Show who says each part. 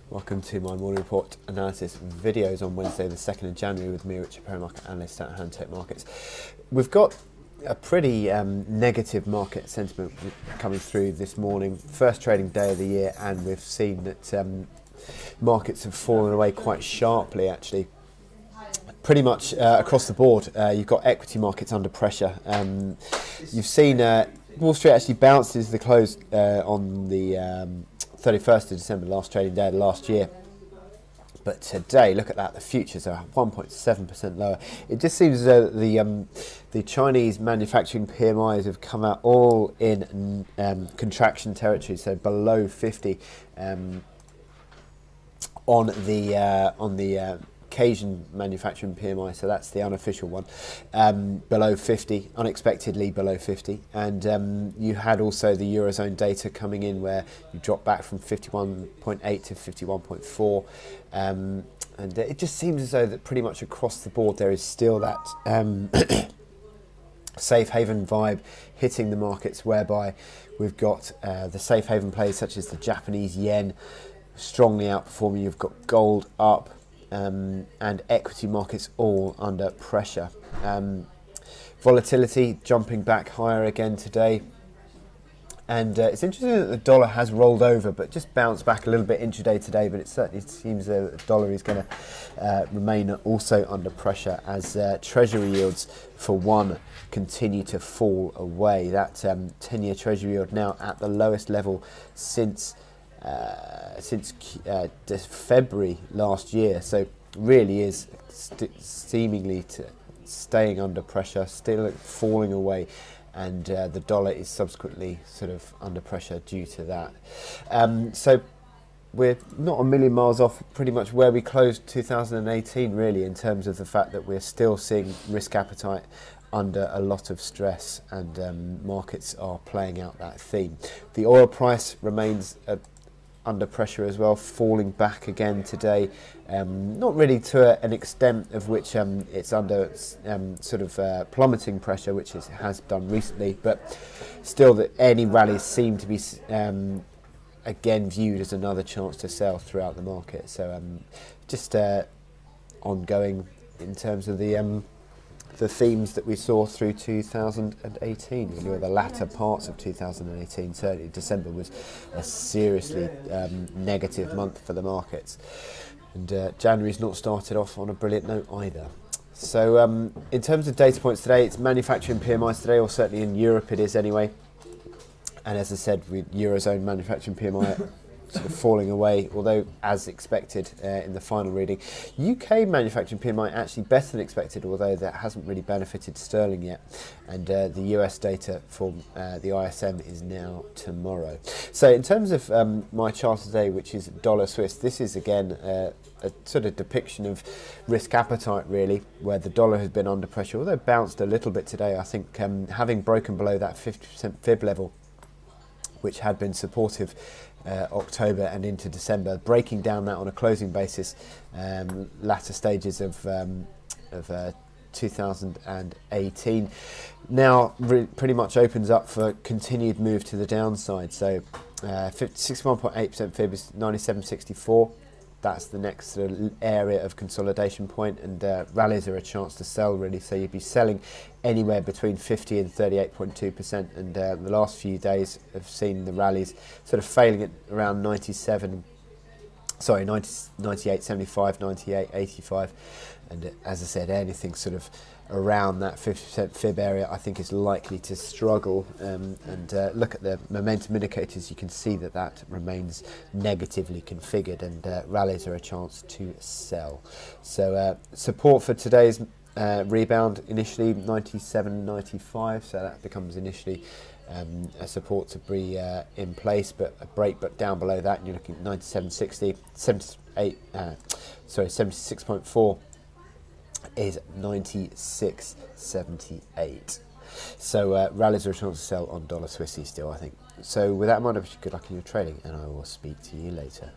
Speaker 1: Welcome to my morning report analysis videos on Wednesday the 2nd of January with me, Richard Perry, market analyst at Hantec Markets. We've got a pretty negative market sentiment coming through this morning, first trading day of the year, and we've seen that markets have fallen away quite sharply actually. Pretty much across the board, you've got equity markets under pressure. You've seen Wall Street actually bounced into the close on the 31st of December, last trading day of last year. But today, look at that, the futures are 1.7% lower. It just seems as though the Chinese manufacturing PMIs have come out all in contraction territory, so below 50 on the Asian manufacturing PMI, so that's the unofficial one, below 50, unexpectedly below 50. And you had also the Eurozone data coming in where you dropped back from 51.8 to 51.4. And it just seems as though that pretty much across the board there is still that safe haven vibe hitting the markets, whereby we've got the safe haven plays such as the Japanese yen strongly outperforming. You've got gold up, and equity markets all under pressure. Volatility jumping back higher again today, and it's interesting that the dollar has rolled over but just bounced back a little bit intraday today, but it certainly seems that the dollar is going to remain also under pressure as treasury yields for one continue to fall away. That 10-year treasury yield now at the lowest level since February last year, so really is seemingly staying under pressure, still falling away, and the dollar is subsequently sort of under pressure due to that. So we're not a million miles off pretty much where we closed 2018 really, in terms of the fact that we're still seeing risk appetite under a lot of stress, and markets are playing out that theme. The oil price remains under pressure as well, falling back again today, not really to an extent of which it's under sort of plummeting pressure, which it has done recently, but still that any rallies seem to be again viewed as another chance to sell throughout the market. So just ongoing in terms of the themes that we saw through 2018, really, or the latter parts of 2018. Certainly December was a seriously negative month for the markets, and January's not started off on a brilliant note either. So in terms of data points today, it's manufacturing PMIs today, or certainly in Europe it is anyway, and as I said, with Eurozone manufacturing PMI sort of falling away, although as expected in the final reading. UK manufacturing PMI actually better than expected, although that hasn't really benefited sterling yet, and the US data for the ISM is now tomorrow. So in terms of my chart today, which is dollar Swiss, this is again a sort of depiction of risk appetite really, where the dollar has been under pressure, although bounced a little bit today. I think having broken below that 50% fib level, which had been supportive October and into December, breaking down that on a closing basis, latter stages of 2018, now pretty much opens up for continued move to the downside. So 61.8% fib is 97.64. That's the next sort of area of consolidation point, and rallies are a chance to sell really, so you'd be selling anywhere between 50 and 38.2%, and the last few days have seen the rallies sort of failing at around 98.75, 98.85, and as I said, anything sort of around that 50% fib area I think is likely to struggle, and look at the momentum indicators, you can see that that remains negatively configured, and rallies are a chance to sell. So support for today's rebound initially 97.95, so that becomes initially a support to be in place, but a break but down below that, and you're looking at 97.60, 76.4 is 96.78. So rallies are a chance to sell on dollar Swissy still, I think. So with that in mind, I wish you good luck in your trading, and I will speak to you later.